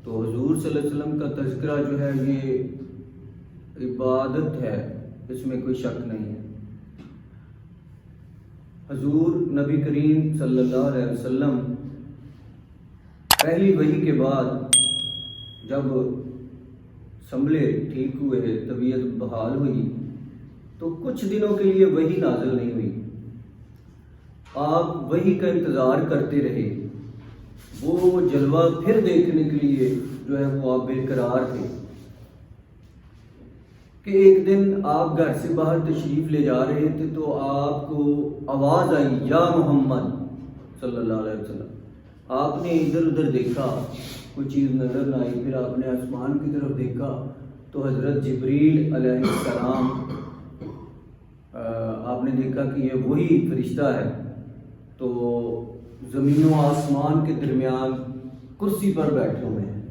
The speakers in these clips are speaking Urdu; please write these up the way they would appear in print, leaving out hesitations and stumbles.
تو حضور صلی اللہ علیہ وسلم کا تذکرہ جو ہے یہ عبادت ہے، اس میں کوئی شک نہیں ہے۔ حضور نبی کریم صلی اللہ علیہ وسلم پہلی وحی کے بعد جب سنبھلے، ٹھیک ہوئے، طبیعت بحال ہوئی، تو کچھ دنوں کے لیے وحی نازل نہیں ہوئی۔ آپ وحی کا انتظار کرتے رہے، وہ جلوہ پھر دیکھنے کے لیے جو ہے وہ آپ برقرار تھے کہ ایک دن آپ گھر سے باہر تشریف لے جا رہے تھے تو آپ کو آواز آئی، یا محمد صلی اللہ علیہ وسلم۔ آپ نے ادھر ادھر دیکھا، کوئی چیز نظر نہ آئی، پھر آپ نے آسمان کی طرف دیکھا تو حضرت جبریل علیہ السلام، آپ نے دیکھا کہ یہ وہی فرشتہ ہے، تو زمین و آسمان کے درمیان کرسی پر بیٹھے ہوئے ہیں۔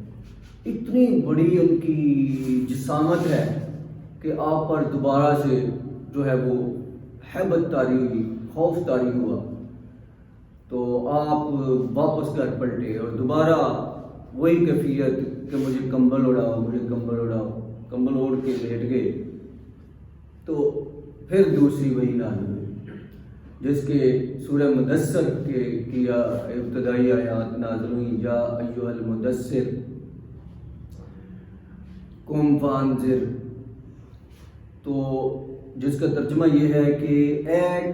اتنی بڑی ان کی جسامت ہے کہ آپ پر دوبارہ سے جو ہے وہ ہیبت طاری ہوئی، خوف طاری ہوا، تو آپ واپس گھر پلٹے اور دوبارہ وہی کیفیت کہ مجھے کمبل اڑاؤ، مجھے کمبل اڑاؤ، کمبل اوڑھ کے لیٹ گئے۔ تو پھر دوسری وحی نازل ہوئی جس کے سورہ مدثر کی ابتدائی آیات نازل ہوئی، یا ایھا المدثر قم فانذر، تو جس کا ترجمہ یہ ہے کہ اے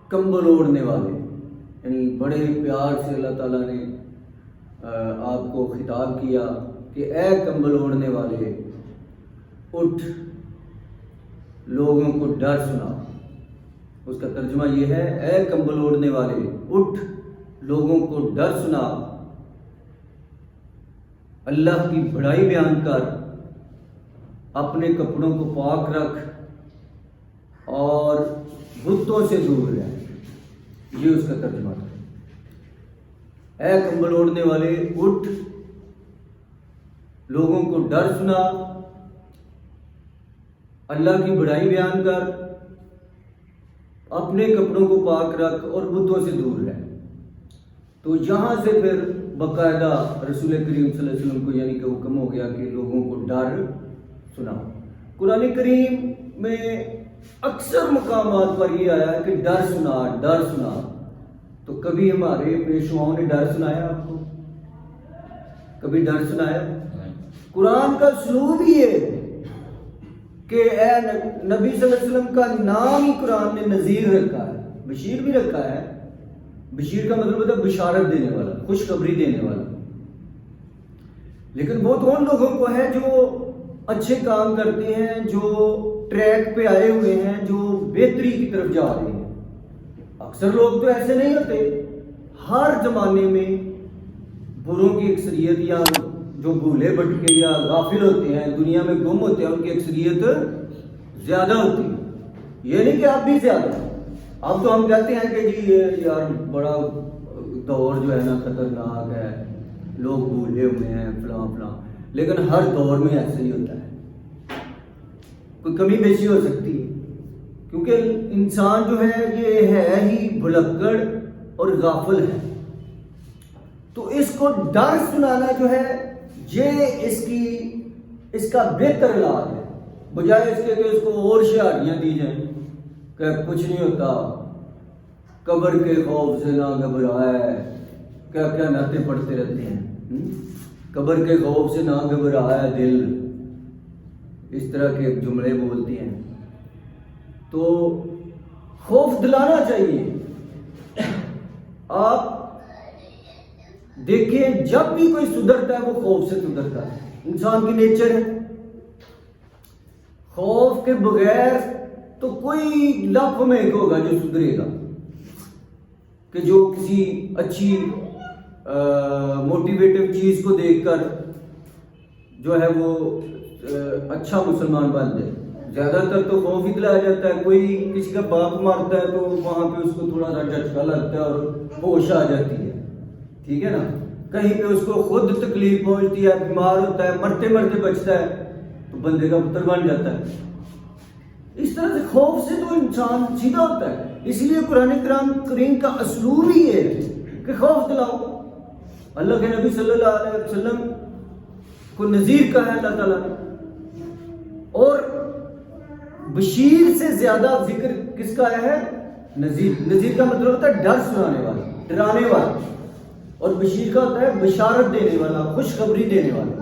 کمبل اوڑھنے والے، یعنی بڑے پیار سے اللہ تعالیٰ نے آپ کو خطاب کیا کہ اے کمبل اوڑھنے والے، اٹھ، لوگوں کو ڈر سنا۔ اس کا ترجمہ یہ ہے، اے کمبل اوڑھنے والے، اٹھ، لوگوں کو ڈر سنا، اللہ کی بڑائی بیان کر، اپنے کپڑوں کو پاک رکھ اور بتوں سے دور رہ۔ یہ اس کا ترجمہ تھا، اے کمبل اوڑھنے والے، اٹھ، لوگوں کو ڈر سنا، اللہ کی بڑائی بیان کر، اپنے کپڑوں کو پاک رکھ اور بتوں سے دور رہ۔ تو یہاں سے پھر باقاعدہ رسول کریم صلی اللہ علیہ وسلم کو یعنی کہ حکم ہو گیا کہ لوگوں کو ڈر سناؤ۔ قرآن کریم میں اکثر مقامات پر یہ آیا ہے کہ ڈر سنا، ڈر سنا۔ تو کبھی ہمارے پیشواؤں نے ڈر سنایا آپ کو؟ کبھی ڈر سنایا؟ قرآن کا اسلوب ہی ہے کہ اے نبی صلی اللہ علیہ وسلم کا نام ہی قرآن نے نذیر رکھا ہے، بشیر بھی رکھا ہے۔ بشیر کا مطلب ہوتا ہے بشارت دینے والا، خوشخبری دینے والا۔ لیکن وہ تو ان لوگوں کو ہے جو اچھے کام کرتے ہیں، جو ٹریک پہ آئے ہوئے ہیں، جو بہتری کی طرف جا رہے ہیں۔ اکثر لوگ تو ایسے نہیں ہوتے۔ ہر زمانے میں بروں کی اکثریت یا جو بھولے بھٹکے یا غافل ہوتے ہیں، دنیا میں گم ہوتے ہیں، ان کی اکثریت زیادہ ہوتی ہے۔ یہ نہیں کہ آپ بھی زیادہ ہیں۔ اب تو ہم کہتے ہیں کہ جی یہ یار بڑا دور جو ہے نا خطرناک ہے، لوگ بھولے ہوئے ہیں، فلاں فلاں، لیکن ہر دور میں ایسے ہی ہوتا ہے، کوئی کمی بیشی ہو سکتی ہے، کیونکہ انسان جو ہے یہ ہے ہی بھلکڑ اور غافل ہے۔ تو اس کو ڈر سنانا جو ہے یہ اس کا بہتر علاج ہے، بجائے اس کے کہ اس کو اور شہادیاں دی جائیں کہ کچھ نہیں ہوتا، قبر کے خوف سے نہ گھبرائے، کیا کیا نعتیں پڑھتے رہتے ہیں، قبر کے خوف سے نہ گھبرائے دل، اس طرح کے جملے بولتے ہیں۔ تو خوف دلانا چاہیے۔ آپ دیکھیں جب بھی کوئی سدھرتا ہے وہ خوف سے سدھرتا ہے، انسان کی نیچر ہے۔ خوف کے بغیر تو کوئی لاکھوں میں ایک ہوگا جو سدھرے گا، کہ جو کسی اچھی موٹیویٹو چیز کو دیکھ کر جو ہے وہ اچھا مسلمان بن جائے۔ زیادہ تر تو خوف ہی دلایا جاتا ہے۔ کوئی کسی کا باپ مارتا ہے تو وہاں پہ اس کو تھوڑا سا جھٹکا لگتا ہے اور ہوش آ جاتی ہے، ٹھیک ہے نا۔ کہیں پہ اس کو خود تکلیف پہنچتی ہے، بیمار ہوتا ہے، مرتے مرتے بچتا ہے تو بندے کا پتر بن جاتا ہے۔ اس طرح سے خوف سے تو انسان سیدھا ہوتا ہے۔ اس لیے قرآن کریم کا اسلوب ہی ہے کہ خوف دلاؤ۔ اللہ کے نبی صلی اللہ علیہ وسلم کو نذیر کہا ہے اللہ تعالیٰ نے. اور بشیر سے زیادہ ذکر کس کا ہے؟ نذیر. نذیر کا مطلب ہوتا ہے ڈر سنانے والا، ڈرانے والا. اور بشیر کا ہوتا ہے بشارت دینے والا، خوشخبری دینے والا.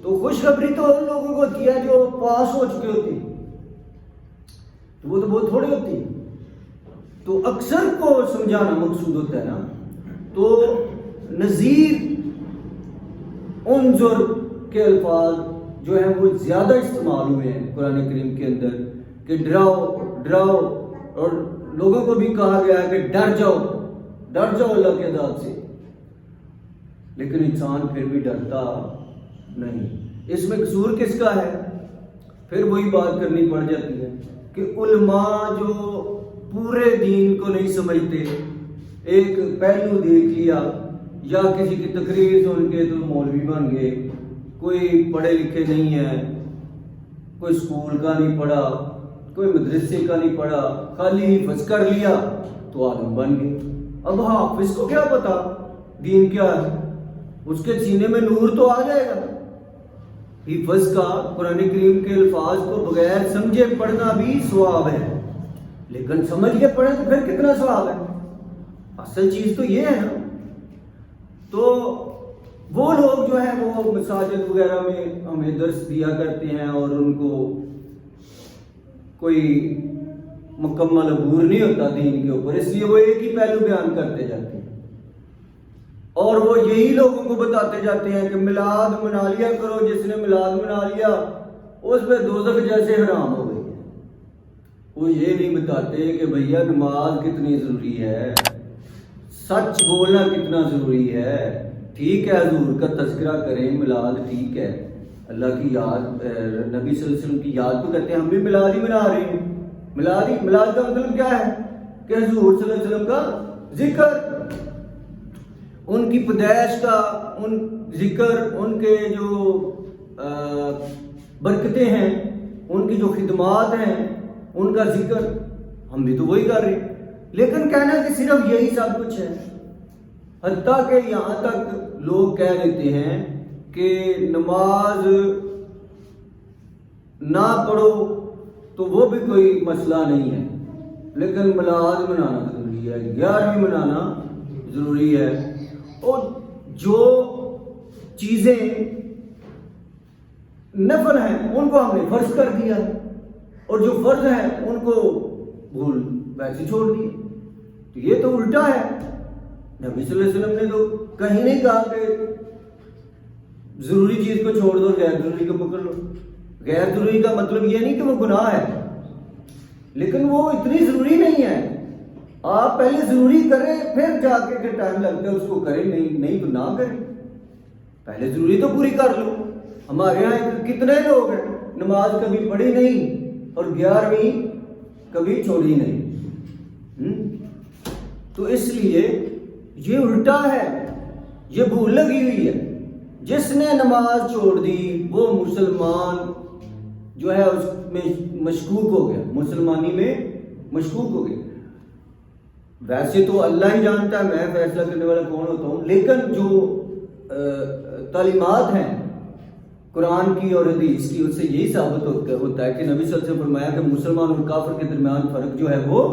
تو خوشخبری تو ان لوگوں کو ہوتی ہے جو پاس ہو چکے ہوتے ہیں، تو وہ تو بہت تھوڑی ہوتی ہے. تو اکثر کو سمجھانا مقصود ہوتا ہے نا. تو نذیر انذر کے الفاظ جو ہیں وہ زیادہ استعمال ہوئے ہیں قرآن کریم کے اندر کہ ڈراؤ ڈراؤ، اور لوگوں کو بھی کہا گیا ہے کہ ڈر جاؤ اللہ کے عذاب سے. لیکن انسان پھر بھی ڈرتا نہیں. اس میں قصور کس کا ہے؟ پھر وہی بات کرنی پڑ جاتی ہے کہ علماء جو پورے دین کو نہیں سمجھتے، ایک پہلو دیکھ لیا یا کسی کی تقریر سن کے تو مولوی بن گئے، کوئی پڑھے لکھے نہیں ہے، کوئی اسکول کا نہیں پڑھا، کوئی مدرسے کا نہیں پڑھا، خالی حفظ کر لیا تو عالم بن گئے. اب حافظ کو کیا پتا دین کیا ہے؟ اس کے سینے میں نور تو آ جائے گا. حفظ کا قرآن کریم کے الفاظ کو بغیر سمجھے پڑھنا بھی ثواب ہے، لیکن سمجھ کے پڑھیں تو پھر کتنا ثواب ہے؟ اصل چیز تو یہ ہے نا. تو وہ لوگ جو ہیں وہ مساجد وغیرہ میں ہمیں درس دیا کرتے ہیں اور ان کو کوئی مکمل عبور نہیں ہوتا دین کے اوپر، اس لیے وہ ایک ہی پہلو بیان کرتے جاتے ہیں اور وہ یہی لوگوں کو بتاتے جاتے ہیں کہ میلاد منا لیا کرو، جس نے میلاد منا لیا اس پہ دوزخ جیسے حرام ہو گئی. وہ یہ نہیں بتاتے کہ بھیا نماز کتنی ضروری ہے، سچ بولنا کتنا ضروری ہے. ٹھیک ہے حضور کا تذکرہ کریں، میلاد ٹھیک ہے، اللہ کی یاد، نبی صلی اللہ علیہ وسلم کی یاد تو کرتے ہیں، ہم بھی میلاد ہی منا رہے ہیں. میلاد کا مطلب کیا ہے کہ حضور صلی اللہ علیہ وسلم کا ذکر، ان کی پیدائش کا ان ذکر، ان کے جو برکتیں ہیں، ان کی جو خدمات ہیں ان کا ذکر. ہم بھی تو وہی کر رہے ہیں. لیکن کہنا کہ صرف یہی سب کچھ ہے، حتیٰ کہ یہاں تک لوگ کہہ دیتے ہیں کہ نماز نہ پڑھو تو وہ بھی کوئی مسئلہ نہیں ہے، لیکن میلاد منانا ضروری ہے، 11ویں منانا ضروری ہے. اور جو چیزیں نفل ہیں ان کو ہم نے فرض کر دیا اور جو فرض ہیں ان کو بھول ویسے چھوڑ دیے. تو یہ تو الٹا ہے. نبی صلی اللہ علیہ وسلم نے تو کہیں نہیں کہا کہ ضروری چیز کو چھوڑ دو، غیر ضروری کو پکڑ لو. غیر ضروری کا مطلب یہ نہیں کہ وہ گناہ ہے، لیکن وہ اتنی ضروری نہیں ہے. آپ پہلے ضروری کریں پھر جا کے ٹائم لگتا ہے اس کو کریں، نہیں تو نہ کریں. پہلے ضروری تو پوری کر لو. ہمارے یہاں کتنے لوگ ہیں نماز کبھی پڑھی نہیں اور 11ویں کبھی چھوڑی نہیں. تو اس لیے یہ الٹا ہے، یہ بھول لگی ہوئی ہے. جس نے نماز چھوڑ دی وہ مسلمان جو ہے اس میں مشکوک ہو گیا، مسلمانی میں مشکوک ہو گیا. ویسے تو اللہ ہی جانتا ہے میں فیصلہ کرنے والا کون ہوتا ہوں، لیکن جو تعلیمات ہیں قرآن کی اور حدیث کی، اس سے یہی ثابت ہوتا ہے کہ نبی صلی اللہ علیہ وسلم نے فرمایا کہ مسلمان اور کافر کے درمیان فرق جو ہے وہ،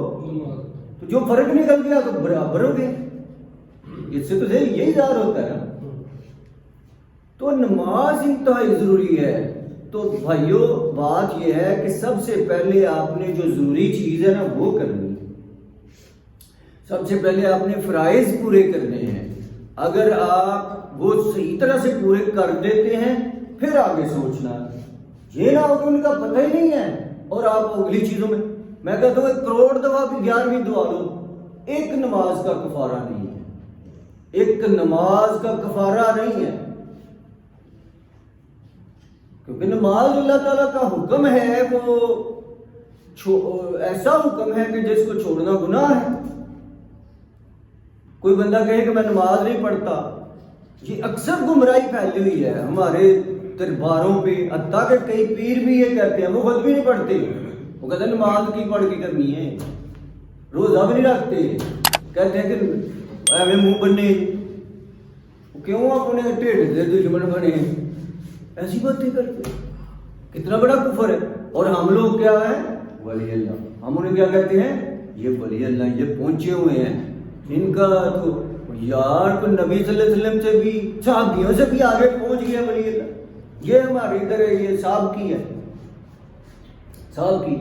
تو جو فرق نکل گیا تو برابر ہو گئے. اس سے تو یہی ظاہر ہوتا ہے نا. تو نماز انتہائی ضروری ہے. تو بھائیو بات یہ ہے کہ سب سے پہلے آپ نے جو ضروری چیز ہے نا وہ کرنی ہے. سب سے پہلے آپ نے فرائض پورے کرنے ہیں. اگر آپ وہ صحیح طرح سے پورے کر دیتے ہیں پھر آگے سوچنا. یہ نہ ہو کہ ان کا پتہ ہی نہیں ہے اور آپ اگلی چیزوں میں کہتا ہوں 1 کروڑ دفعہ بھی 11ویں دعا لو، ایک نماز کا کفارہ نہیں ہے. ایک نماز کا کفارہ نہیں ہے، کیونکہ نماز اللہ تعالیٰ کا حکم ہے، وہ ایسا حکم ہے کہ جس کو چھوڑنا گناہ ہے. کوئی بندہ کہے کہ میں نماز نہیں پڑھتا، یہ اکثر گمراہی پھیلی ہوئی ہے ہمارے درباروں پہ. حتیٰ کہ کئی پیر بھی یہ کہتے ہیں، وہ خود بھی نہیں پڑھتے، وہ کہتے ہیں نماز کی پڑھ کے کرنی ہے، روزہ بھی نہیں رکھتے، کہتے ہیں کہ ایویں منہ بننے. کیوں اپنے ٹھیک سے دشمن بنے؟ ایسی باتیں کرتے، کتنا بڑا کفر ہے۔ اور ہم لوگ کیا ہے؟ ولی اللہ۔ ہم انہیں کیا کہتے ہیں؟ یہ ولی اللہ، یہ پہنچے ہوئے ہیں، ان کا تو یار تو نبی صلی اللہ علیہ وسلم سے بھی، صحابیوں سے بھی آگے پہنچ گیا ولی اللہ۔ یہ ہمارے ادھر ہے، یہ صاحب کی ہے، صاحب کی۔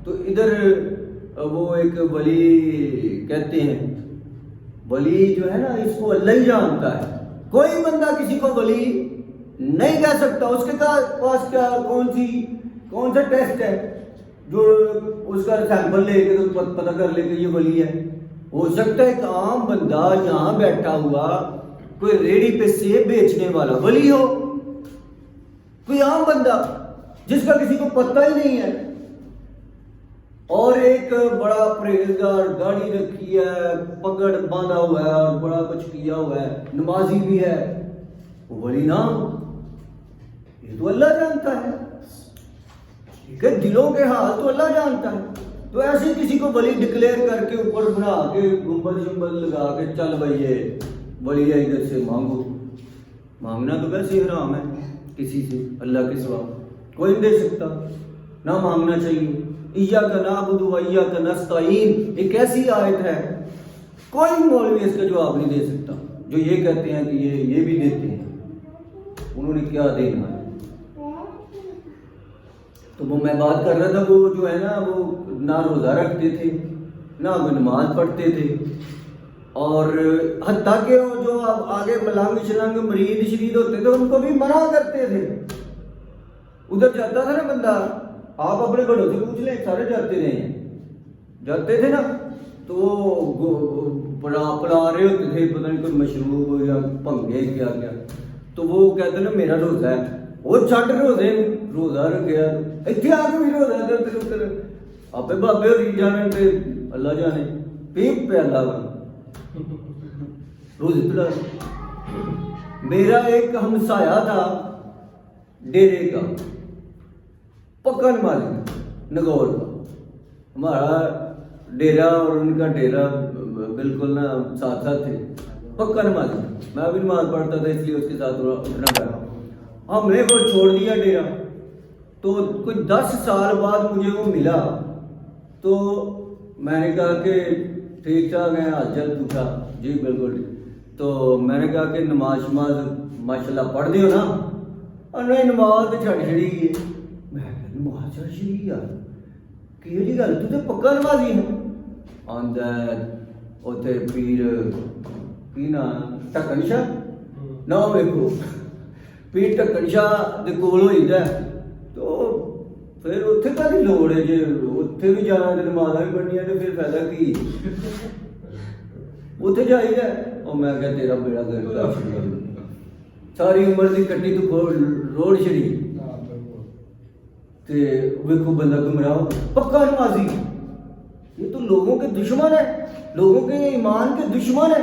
تو ادھر وہ ایک ولی کہتے ہیں، ولی جو ہے نا اس کو اللہ ہی جانتا ہے، کوئی بندہ کسی کو ولی نہیں کہہ سکتا۔ اس کے پاس کیا کون سا ٹیسٹ ہے جو اس کا سیمپل لے کے تو پتہ کر لے کہ یہ ولی ہے؟ ہو سکتا ہے ایک عام بندہ یہاں بیٹھا ہوا کوئی ریڑھی پہ سیب بیچنے والا ولی ہو، کوئی عام بندہ جس کا کسی کو پتہ ہی نہیں ہے، اور ایک بڑا پرہیزگار، داڑھی رکھی ہے، پگڑ باندھا ہوا ہے اور بڑا کچھ کیا ہوا ہے، نمازی بھی ہے، وہ ولی نہ ہو۔ یہ تو اللہ جانتا ہے کہ دلوں کے حال تو اللہ جانتا ہے۔ تو ایسے کسی کو ولی ڈکلیئر کر کے اوپر بنا کے گنبد شنبد لگا کے چل بھائی یہ ولی ہے، ادھر سے مانگو، مانگنا تو ویسے حرام ہے کسی سے، اللہ کے سوا کوئی نہیں دے سکتا، نہ مانگنا چاہیے۔ ایاک نعبد و ایاک نستعین ایک ایسی آیت ہے، کوئی مولوی اس کا جواب نہیں دے سکتا جو یہ کہتے ہیں کہ یہ بھی دیتے ہیں، انہوں نے کیا دینا ہے۔ تو وہ میں بات کر رہا تھا، وہ جو ہے نا وہ نہ روزہ رکھتے تھے، نہ وہ نماز پڑھتے تھے، اور حتیٰ کہ وہ جو اب آگے ملنگ شلنگ مرید شرید ہوتے تھے ان کو بھی منع کرتے تھے۔ ادھر جاتا تھا نا بندہ، آپ اپنے بڑوں سے پوچھ لیں، سارے جاتے رہے ہیں، جاتے تھے نا، تو وہ پڑا رہے ہوتے تھے، پتہ نہیں کوئی مشروب یا بھنگے کیا کیا، تو وہ کہتے نا میرا روزہ ہے، وہ چھٹ روزہ رکھیا، اتنے آ کے بھی روزہ آپ بابے ہوئی جانے تے اللہ جانے، پیپ پہ اللہ بنا روزے پلا۔ میرا ایک ہمسایا تھا ڈیرے کا، پکا نمازی نگور کا، ہمارا ڈیرا اور ان کا ڈیرا بالکل نا ساتھ ساتھ تھے، پکا نمازی، میں بھی نماز پڑھتا تھا اس لیے اس کے ساتھ اٹھنا پڑا۔ ہم نے وہ چھوڑ دیا ڈیرا، تو کوئی 10 سال بعد مجھے وہ ملا، تو میں نے کہا کہ ٹھیک ٹھاک ہے، حال چال پوچھا، جی بالکل ٹھیک۔ تو میں نے کہا کہ نماز ماشاء اللہ پڑھ دیو نا؟ اور نہیں نماز تو چھڑ چھڑی ہے۔ میں کہا نماز چھڑ چھڑی یار کہ گل تو پکا نمازی ہے؟ آندا اتنے پیر کی نا ٹکن شاہ نہ ویکھو، پیر ٹکن شاہ دے کول ہوئی دا، تو پھر اتنے کا نہیں لوڑ ہے، جی اتنے بھی جانا تو نماز بھی پڑھنی ہے تو پھر فائدہ کی؟ اتنے جائی ہے۔ اور میں کہا تیرا بیڑا گرک ساری عمر کی کٹی تو روڑ چڑی، ویکھو بندہ گمراہ پکا نمازی، یہ تو لوگوں کے دشمن ہے، لوگوں کے ایمان کے دشمن ہے۔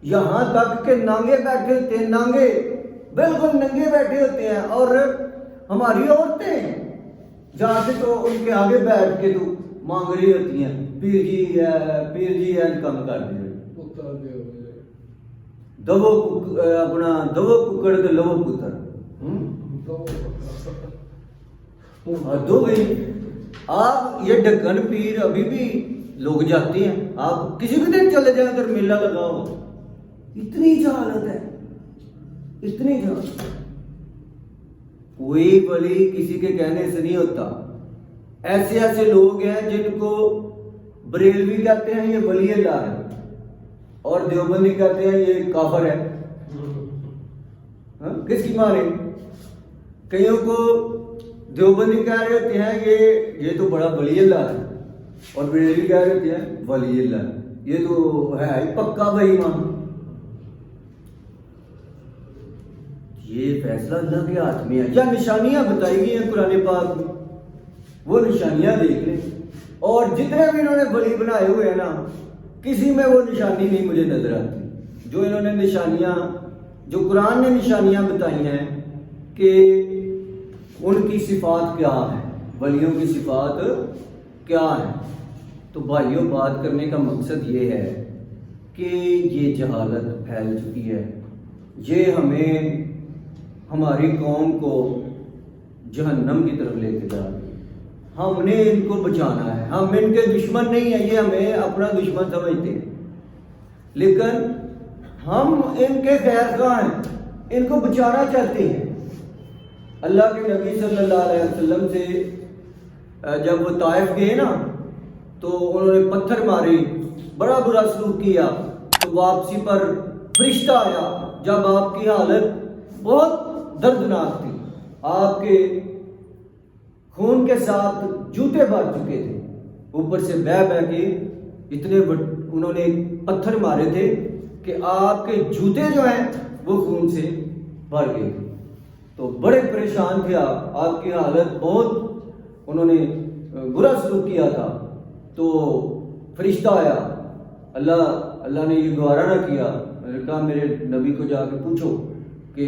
یہاں تک کہ نانگے بیٹھے ہوتے ہیں، نانگے بالکل ننگے بیٹھے ہوتے ہیں، اور ہماری عورتیں جہاں سے تو ان کے آگے بیٹھ کے تو مانگ رہی ہوتی ہیں، پیر جی ہے، پیر جی ہے، کم کر دے دو اپنا دو ککڑ کے لو پتر دو گئی۔ آپ یہ ڈکن پیر ابھی بھی لوگ جاتے ہیں، آپ کسی بھی دن چلے جائیں اگر میلہ لگا ہو، اتنی جہالت ہے، اتنی جہالت۔ کوئی ولی کسی کے کہنے سے نہیں ہوتا۔ ایسے ایسے لوگ ہیں جن کو بریلوی کہتے ہیں یہ ولی اللہ ہے، اور دیوبندی کہتے ہیں یہ کافر ہے۔ کس کی مانے؟ کئیوں کو دیوبندی کہہ رہے ہوتے ہیں یہ تو بڑا ولی اللہ ہے، اور بریلوی کہہ رہے ہوتے ہیں ولی اللہ، یہ تو ہے ہی پکا بے ایمان۔ یہ فیصلہ اللہ کے ہاتھ میں ہے۔ یا نشانیاں بتائی گئی ہیں قرآن پاک میں، وہ نشانیاں دیکھ لیں، اور جتنے بھی انہوں نے ولی بنائے ہوئے ہیں نا، کسی میں وہ نشانی نہیں مجھے نظر آتی۔ جو انہوں نے نشانیاں، جو قرآن نے نشانیاں بتائی ہیں کہ ان کی صفات کیا ہے، ولیوں کی صفات کیا ہے۔ تو بھائیوں، بات کرنے کا مقصد یہ ہے کہ یہ جہالت پھیل چکی ہے، یہ ہمیں ہماری قوم کو جہنم کی طرف لے کے جا رہی ہے، ہم نے ان کو بچانا ہے، ہم ان کے دشمن نہیں ہیں، یہ ہمیں اپنا دشمن سمجھتے ہیں، لیکن ہم ان کے خیر خواہ ہیں، ان کو بچانا چاہتے ہیں۔ اللہ کے نبی صلی اللہ علیہ وسلم سے جب وہ طائف گئے نا تو انہوں نے پتھر مارے، بڑا برا سلوک کیا، تو واپسی پر فرشتہ آیا جب آپ کی حالت بہت دردناک تھی، آپ کے خون کے ساتھ جوتے بھر چکے تھے، اوپر سے بہ بہ کے اتنے انہوں نے پتھر مارے تھے کہ آپ کے جوتے جو ہیں وہ خون سے بھر گئے تھے، تو بڑے پریشان تھے آپ کی حالت بہت، انہوں نے برا سلوک کیا تھا۔ تو فرشتہ آیا، اللہ نے یہ گوارا نہ کیا، میں نے کہا میرے نبی کو جا کے پوچھو کہ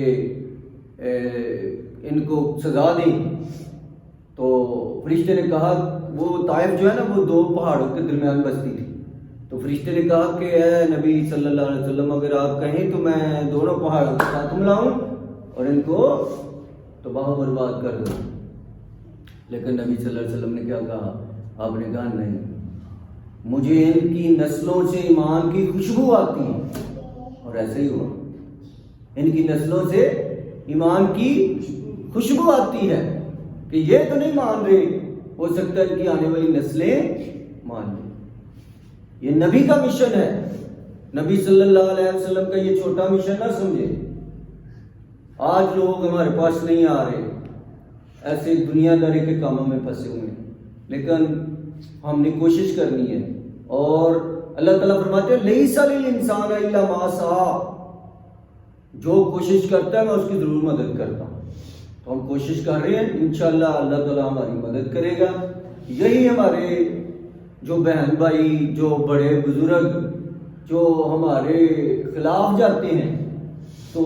ان کو سزا دیں، تو فرشتے نے کہا وہ طائف جو ہے نا وہ دو پہاڑوں کے درمیان بستی تھی، تو فرشتے نے کہا کہ اے نبی صلی اللہ علیہ وسلم اگر آپ کہیں تو میں دونوں پہاڑوں کے ساتھ ملاؤں اور ان کو تباہ و برباد کر دوں، لیکن نبی صلی اللہ علیہ وسلم نے کیا کہا؟ آپ نے کہا نہیں، مجھے ان کی نسلوں سے ایمان کی خوشبو آتی ہے، اور ایسے ہی ہوا، ان کی نسلوں سے ایمان کی خوشبو آتی ہے کہ یہ تو نہیں مان رہے، ہو سکتا ہے ان کی آنے والی نسلیں مان لیں۔ یہ نبی کا مشن ہے، نبی صلی اللہ علیہ وسلم کا یہ چھوٹا مشن نہ سمجھے۔ آج لوگ ہمارے پاس نہیں آ رہے، ایسے دنیا داری کے کاموں میں پھنسے ہوئے ہیں، لیکن ہم نے کوشش کرنی ہے، اور اللہ تعالیٰ فرماتے ہیں لیس للانسان الا ما سعی، جو کوشش کرتا ہے میں اس کی ضرور مدد کرتا ہوں، تو ہم کوشش کر رہے ہیں، انشاءاللہ اللہ تعالیٰ ہماری مدد کرے گا۔ یہی ہمارے جو بہن بھائی، جو بڑے بزرگ جو ہمارے خلاف جاتے ہیں، تو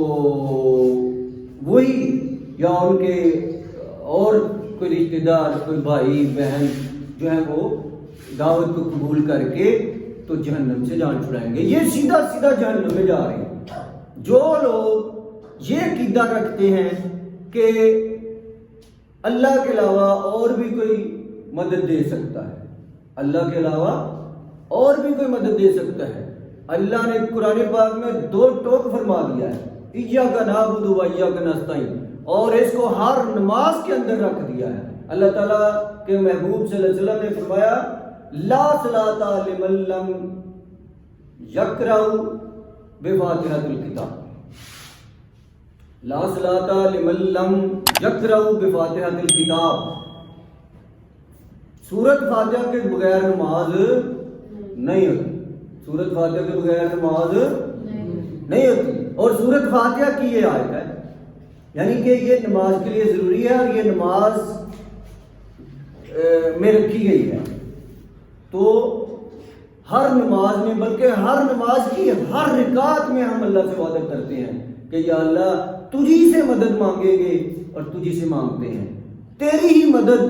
وہی یا ان کے اور کوئی رشتہ دار، کوئی بھائی بہن جو ہے وہ دعوت کو قبول کر کے تو جہنم سے جان چھڑائیں گے، یہ سیدھا سیدھا جہنم میں جا رہے ہیں۔ جو لوگ یہ عقیدہ رکھتے ہیں کہ اللہ کے علاوہ اور بھی کوئی مدد دے سکتا ہے، اللہ کے علاوہ اور بھی کوئی مدد دے سکتا ہے، اللہ نے قرآن پاک میں دو ٹوک فرما دیا ہے، ایاک نعبد و ایاک نستعین، اور اس کو ہر نماز کے اندر رکھ دیا ہے۔ اللہ تعالیٰ کے محبوب صلی اللہ علیہ وسلم نے فرمایا لا صلاۃ لمن لم یقرأ بفاتحۃ الکتاب، لا صلاۃ لمن لم یقرأ بفاتحۃ الکتاب، سورۃ فاتحہ کے بغیر نماز نہیں ہوتی، سورۃ فاتحہ کے بغیر نماز نہیں ہوتی، اور سورۃ فاتحہ کی یہ آیت ہے، یعنی کہ یہ نماز کے لیے ضروری ہے، اور یہ نماز میں رکھی گئی ہے، تو ہر نماز میں، بلکہ ہر نماز کی ہر رکعت میں ہم اللہ سے وعدہ کرتے ہیں کہ یا اللہ تجھی سے مدد مانگیں گے اور تجھی سے مانگتے ہیں، تیری ہی مدد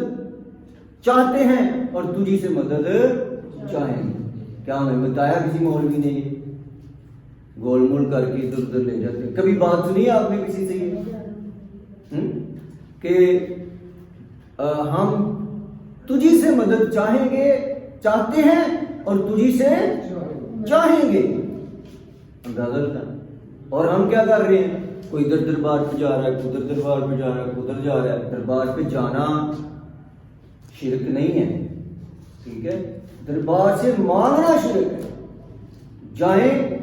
چاہتے ہیں اور تجھی سے مدد چاہیں گے۔ کیا ہمیں بتایا کسی مولوی نے؟ یہ گول مول کر کے ادھر ادھر لے جاتے ہیں۔ کبھی بات سنی آپ نے کسی سے یہ کہ ہم تجھی سے مدد چاہیں گے، چاہتے ہیں اور تجھی سے چاہیں گے؟ اندازہ لگا۔ اور ہم کیا کر رہے ہیں؟ کوئی ادھر دربار پہ جا رہا ہے، ادھر دربار پہ جا رہا ہے، ادھر جا رہا ہے۔ دربار پہ جانا شرک نہیں ہے، ٹھیک ہے، دربار سے مانگنا شرک ہے۔ جائیں،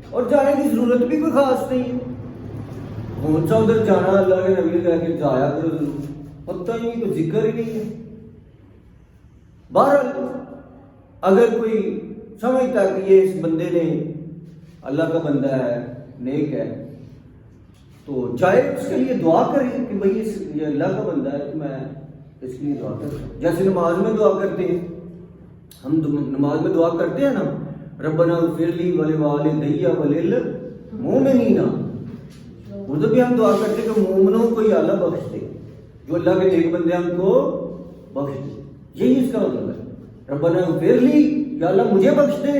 اور جانے کی ضرورت بھی کوئی خاص نہیں ہے، کون سا ادھر جانا، اللہ کے نبی نے کہا کہ جایا کرو ضرور، پتہ ہی نہیں، کوئی ذکر ہی نہیں ہے۔ بہرحال اگر کوئی سمجھتا کہ یہ اس بندے نے اللہ کا بندہ ہے، نیک ہے، تو چاہے اس کے لیے دعا کریں کہ بھئی یہ اللہ کا بندہ ہے، تو میں اس کے لیے دعا کرتا ہوں۔ جیسے نماز میں دعا کرتے ہیں، ہم نماز میں دعا کرتے ہیں نا، ربنا اغفر لی ولوالدی وللمؤمنین، اردو بھی ہم دعا کرتے ہیں کہ مومنوں کو یہ اللہ بخش دے، جو اللہ کے نیک بندے ہیں ہم کو بخش دے، یہی اس کا مطلب ہے۔ ربنا اغفر لی، یا اللہ مجھے بخش دے،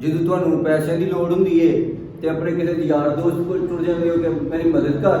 ਜਦੋਂ ਤੁਹਾਨੂੰ ਪੈਸਿਆਂ ਦੀ ਲੋੜ ਹੁੰਦੀ ਏ ਤੇ ਆਪਣੇ ਕਿਸੇ ਯਾਰ ਦੋਸਤ ਕੋਲ ਟੁਰ ਜਾਂਦੇ ਹੋ ਕਿ ਮੇਰੀ ਮਦਦ ਕਰ,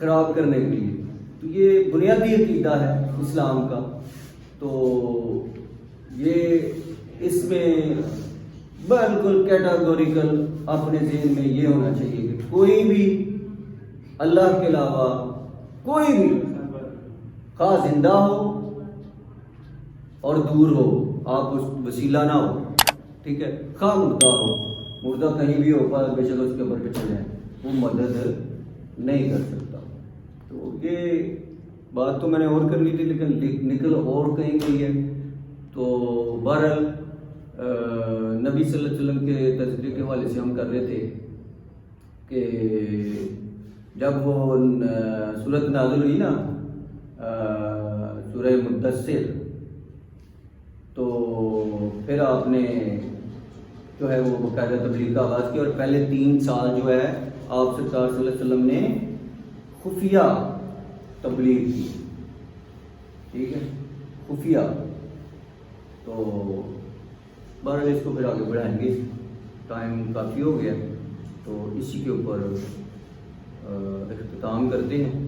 خراب کرنے کے لیے. تو یہ بنیادی عقیدہ ہے اسلام کا. تو یہ اس میں بالکل کیٹاگوریکل اپنے ذہن میں یہ ہونا چاہیے کہ کوئی بھی اللہ کے علاوہ کوئی بھی خواہ زندہ ہو اور دور ہو، آپ اس وسیلہ نہ ہو، ٹھیک ہے، خواہ مردہ ہو، مردہ کہیں بھی ہو، بے شک اس کے اوپر پہ چلے وہ مدد نہیں کر سکتا. تو یہ بات تو میں نے اور کرنی تھی لیکن نکل اور کہیں گئی ہے. تو بہرحال نبی صلی اللہ علیہ وسلم کے تذکرے کے حوالے سے ہم کر رہے تھے کہ جب وہ سورت نازل ہوئی نا سورہ مدثر، تو پھر آپ نے جو ہے وہ باقاعدہ تبلیغ کا آغاز کیا، اور پہلے 3 سال جو ہے آپ سرکار صلی اللہ علیہ وسلم نے خفیہ تبلیغ کی. ٹھیک ہے، خفیہ. تو بہرحال اس کو پھر آگے بڑھائیں گے، ٹائم کافی ہو گیا، تو اسی کے اوپر اختتام کرتے ہیں.